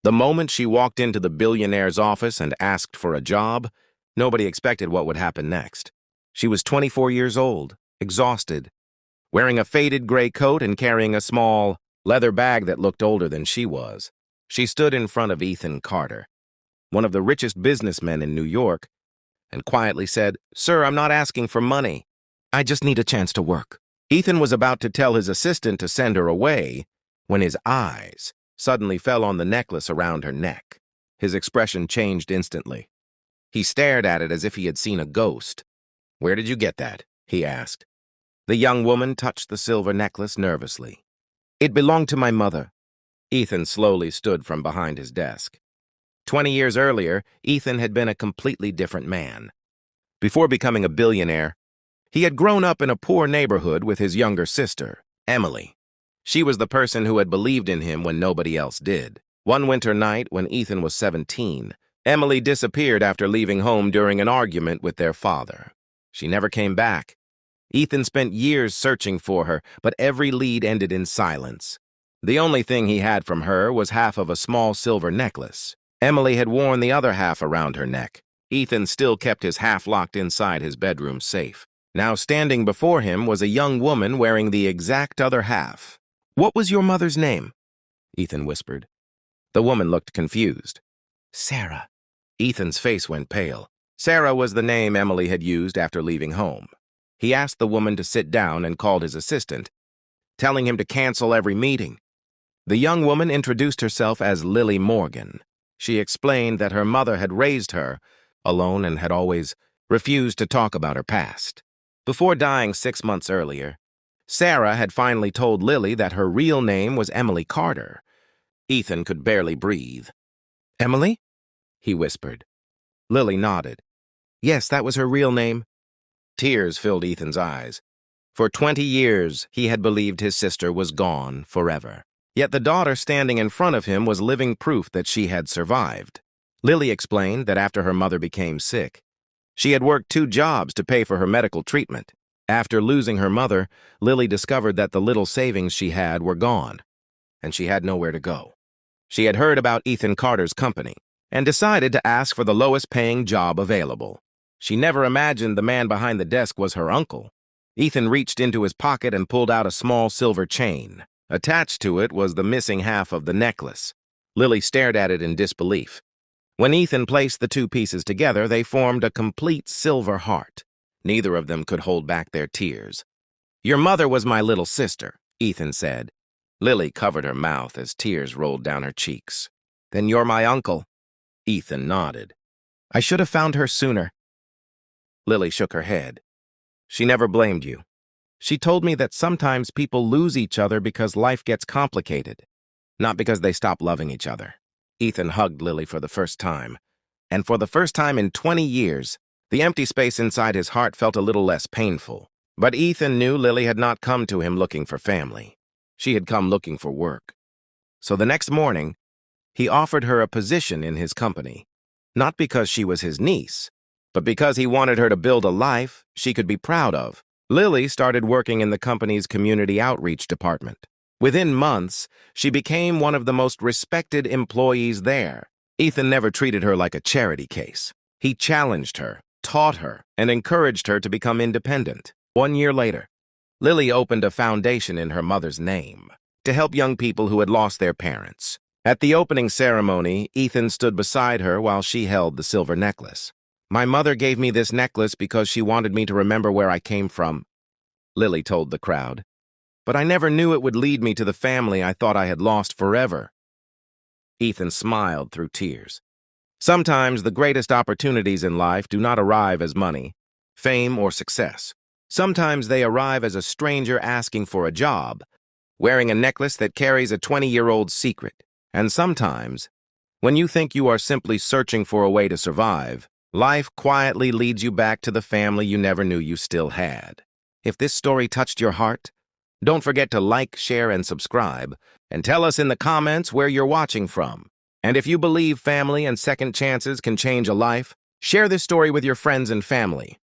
The moment she walked into the billionaire's office and asked for a job, nobody expected what would happen next. She was 24 years old, exhausted, wearing a faded gray coat and carrying a small leather bag that looked older than she was. She stood in front of Ethan Carter, one of the richest businessmen in New York, and quietly said, "Sir, I'm not asking for money. I just need a chance to work." Ethan was about to tell his assistant to send her away when his eyes suddenly fell on the necklace around her neck. His expression changed instantly. He stared at it as if he had seen a ghost. "Where did you get that?" he asked. The young woman touched the silver necklace nervously. "It belonged to my mother." Ethan slowly stood from behind his desk. 20 years earlier, Ethan had been a completely different man. Before becoming a billionaire, he had grown up in a poor neighborhood with his younger sister, Emily. She was the person who had believed in him when nobody else did. One winter night, when Ethan was 17, Emily disappeared after leaving home during an argument with their father. She never came back. Ethan spent years searching for her, but every lead ended in silence. The only thing he had from her was half of a small silver necklace. Emily had worn the other half around her neck. Ethan still kept his half locked inside his bedroom safe. Now standing before him was a young woman wearing the exact other half. "What was your mother's name?" Ethan whispered. The woman looked confused. "Sarah." Ethan's face went pale. Sarah was the name Emily had used after leaving home. He asked the woman to sit down and called his assistant, telling him to cancel every meeting. The young woman introduced herself as Lily Morgan. She explained that her mother had raised her alone and had always refused to talk about her past. Before dying 6 months earlier, Sarah had finally told Lily that her real name was Emily Carter. Ethan could barely breathe. "Emily?" he whispered. Lily nodded. "Yes, that was her real name." Tears filled Ethan's eyes. For 20 years, he had believed his sister was gone forever. Yet the daughter standing in front of him was living proof that she had survived. Lily explained that after her mother became sick, she had worked 2 jobs to pay for her medical treatment. After losing her mother, Lily discovered that the little savings she had were gone, and she had nowhere to go. She had heard about Ethan Carter's company and decided to ask for the lowest-paying job available. She never imagined the man behind the desk was her uncle. Ethan reached into his pocket and pulled out a small silver chain. Attached to it was the missing half of the necklace. Lily stared at it in disbelief. When Ethan placed the 2 pieces together, they formed a complete silver heart. Neither of them could hold back their tears. "Your mother was my little sister," Ethan said. Lily covered her mouth as tears rolled down her cheeks. "Then you're my uncle." Ethan nodded. "I should have found her sooner." Lily shook her head. "She never blamed you. She told me that sometimes people lose each other because life gets complicated, not because they stop loving each other." Ethan hugged Lily for the first time, and for the first time in 20 years, the empty space inside his heart felt a little less painful. But Ethan knew Lily had not come to him looking for family. She had come looking for work. So the next morning, he offered her a position in his company, not because she was his niece, but because he wanted her to build a life she could be proud of. Lily started working in the company's community outreach department. Within months, she became one of the most respected employees there. Ethan never treated her like a charity case. He challenged her, taught her, and encouraged her to become independent. 1 year later, Lily opened a foundation in her mother's name to help young people who had lost their parents. At the opening ceremony, Ethan stood beside her while she held the silver necklace. "My mother gave me this necklace because she wanted me to remember where I came from," Lily told the crowd. "But I never knew it would lead me to the family I thought I had lost forever." Ethan smiled through tears. Sometimes the greatest opportunities in life do not arrive as money, fame, or success. Sometimes they arrive as a stranger asking for a job, wearing a necklace that carries a 20-year-old secret. And sometimes, when you think you are simply searching for a way to survive, life quietly leads you back to the family you never knew you still had. If this story touched your heart, don't forget to like, share, and subscribe, and tell us in the comments where you're watching from. And if you believe family and second chances can change a life, share this story with your friends and family.